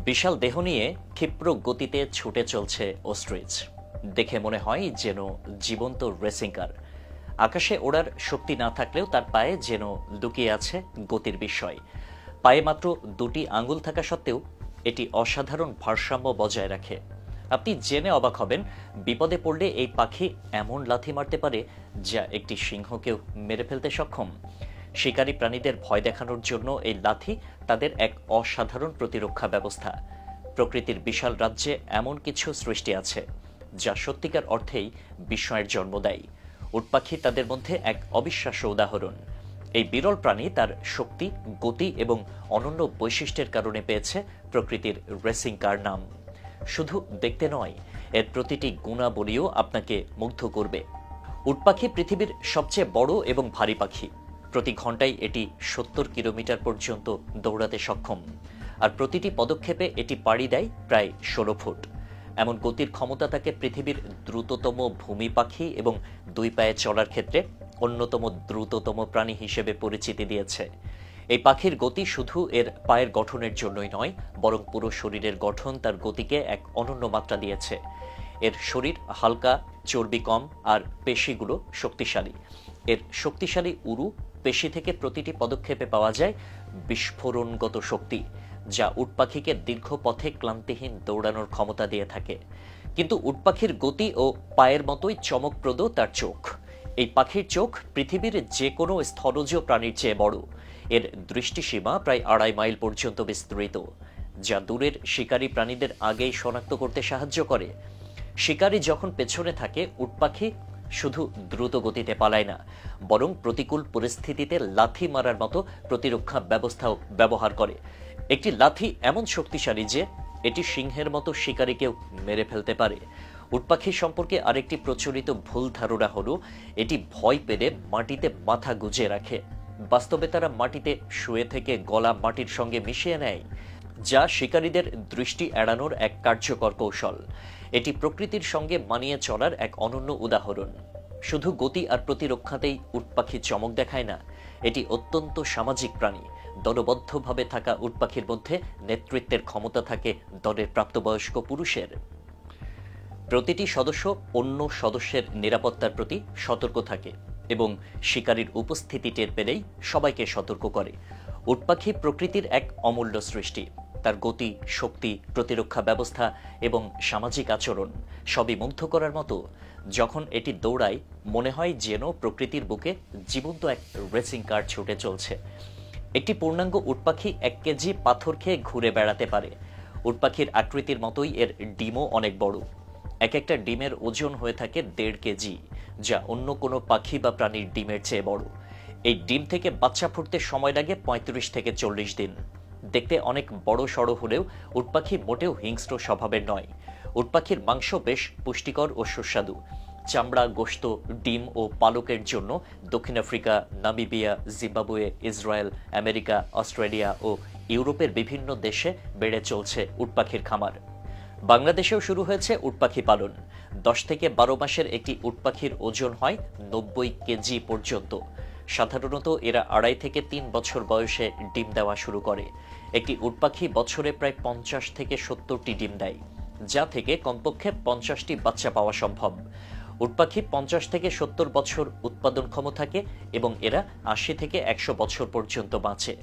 বিশাল দেহ নিয়ে ক্ষিপ্র গতিতে ছুটে চলছে অস্ট্রিচ। দেখে মনে হয় যেন জীবন্ত রেসিং কার। আকাশে ওড়ার শক্তি না থাকলেও তার পায়ে যেন লুকিয়ে আছে গতির বিস্ময়। পায়ে মাত্র দুটি আঙুল থাকা সত্ত্বেও এটি অসাধারণ ভারসাম্য বজায় রাখে। আপনি জেনে অবাক হবেন, বিপদে পড়লে এই পাখি এমন লাথি মারতে পারে যা একটি সিংহকেও মেরে ফেলতে সক্ষম। শিকারী প্রাণীদের ভয় দেখানোর জন্য এই লাথি তাদের এক অসাধারণ প্রতিরক্ষা ব্যবস্থা। প্রকৃতির বিশাল রাজ্যে এমন কিছু সৃষ্টি আছে যা সত্যিকার অর্থেই বিস্ময়ের জন্ম দেয়। উটপাখি তাদের মধ্যে এক অবিশ্বাস্য উদাহরণ। এই বিরল প্রাণী তার শক্তি, গতি এবং অনন্য বৈশিষ্ট্যের কারণে পেয়েছে প্রকৃতির রেসিং কার নাম। শুধু দেখতে নয়, এর প্রতিটি গুণাবলীও আপনাকে মুগ্ধ করবে। উটপাখি পৃথিবীর সবচেয়ে বড় এবং ভারী পাখি। প্রতি ঘন্টায় এটি 70 কিলোমিটার পর্যন্ত দৌড়াতে সক্ষম, আর প্রতিটি পদক্ষেপে এটি পাড়ি দেয় প্রায় 16 ফুট। এমন গতির ক্ষমতা তাকে পৃথিবীর দ্রুততম ভূমি পাখি এবং দুই পায়ে চলার ক্ষেত্রে অন্যতম দ্রুততম প্রাণী হিসেবে পরিচিতি দিয়েছে। এই পাখির গতি শুধু এর পায়ের গঠনের জন্যই নয়, বরং পুরো শরীরের গঠন তার গতিকে এক অনন্য মাত্রা দিয়েছে। এর শরীর হালকা, চর্বি কম, আর পেশিগুলো শক্তিশালী। এর শক্তিশালী উরু পেশি থেকে প্রতিটি পদক্ষেপে পাওয়া যায় বিস্ফোরণগত শক্তি, যা উটপাখিকে দীর্ঘ পথে ক্লান্তিহীন দৌড়ানোর ক্ষমতা দিয়ে থাকে। কিন্তু উটপাখির গতি ও পায়ের মতোই চমকপ্রদ তার চোখ। এই পাখির চোখ পৃথিবীর যে কোনো স্থলজ প্রাণীর চেয়ে বড়। এর দৃষ্টিসীমা প্রায় 2.5 মাইল পর্যন্ত বিস্তৃত, যা দূরের শিকারী প্রাণীদের আগেই শনাক্ত করতে সাহায্য করে। শিকারী যখন পেছনে থাকে, উটপাখি শুধু দ্রুত গতিতে পালায় না, বরং প্রতিকূল পরিস্থিতিতে লাথি মারার মতো প্রতিরক্ষা ব্যবস্থাও ব্যবহার করে। একটি লাথি এমন শক্তিশালী যে এটি সিংহের মতো শিকারীকেও মেরে ফেলতে পারে। উটপাখি সম্পর্কে আরেকটি প্রচলিত ভুল ধারণা হলো এটি ভয় পেলে মাটিতে মাথা গুজে রাখে। বাস্তবে তারা মাটিতে শুয়ে থেকে গলা মাটির সঙ্গে মিশিয়ে নেয়, যা শিকারীদের দৃষ্টি এড়ানোর এক কার্যকর কৌশল। এটি প্রকৃতির সঙ্গে মানিয়ে চলার এক অনন্য উদাহরণ। শুধু গতি আর প্রতিরক্ষাতেই উটপাখি চমক দেখায় না, এটি অত্যন্ত সামাজিক প্রাণী। দলবদ্ধভাবে থাকা উটপাখির মধ্যে নেতৃত্বের ক্ষমতা থাকে দলের প্রাপ্তবয়স্ক পুরুষের। প্রতিটি সদস্য অন্য সদস্যের নিরাপত্তার প্রতি সতর্ক থাকে এবং শিকারীর উপস্থিতি টের পেলেই সবাইকে সতর্ক করে। উটপাখি প্রকৃতির এক অমূল্য সৃষ্টি। তার গতি, শক্তি, প্রতিরক্ষা ব্যবস্থা এবং সামাজিক আচরণ সবই মুগ্ধ করার মতো। যখন এটি দৌড়ায়, মনে হয় যেন প্রকৃতির বুকে জীবন্ত এক রেসিং কার ছুটে চলছে। একটি পূর্ণাঙ্গ উটপাখি 1 কেজি পাথর খেয়ে ঘুরে বেড়াতে পারে। উটপাখির আকৃতির মতোই এর ডিমও অনেক বড়। একটা ডিমের ওজন হয়ে থাকে 1.5 কেজি, যা অন্য কোনো পাখি বা প্রাণীর ডিমের চেয়ে বড়। এই ডিম থেকে বাচ্চা ফুটতে সময় লাগে 35 থেকে 40 দিন। দেখতে অনেক বড় সড়ো হলেও উটপাখি মোটেও হিংস্র স্বভাবের নয়। উটপাখির মাংস বেশ পুষ্টিকর ও সুস্বাদু। চামড়া, গোশত, ডিম ও পালকের জন্য দক্ষিণ Africa, Namibia, Zimbabwe, Israel, America, Australia ও ইউরোপের বিভিন্ন দেশে বেড়ে চলছে উটপাখির খামার। বাংলাদেশেও শুরু হয়েছে উটপাখি পালন। 10 থেকে 12 মাসের একটি উটপাখির ওজন হয় 90 কেজি পর্যন্ত। সাধারণত এরা 2.5 থেকে 3 বছর বয়সে ডিম দেওয়া শুরু করে। একটি উটপাখি বছরে প্রায় 50 থেকে 70টি ডিম দেয়, যা থেকে কমপক্ষে 50টি বাচ্চা পাওয়া সম্ভব। উটপাখি 50 থেকে 70 বছর উৎপাদনক্ষম থাকে এবং এরা 80 থেকে 100 বছর পর্যন্ত বাঁচে।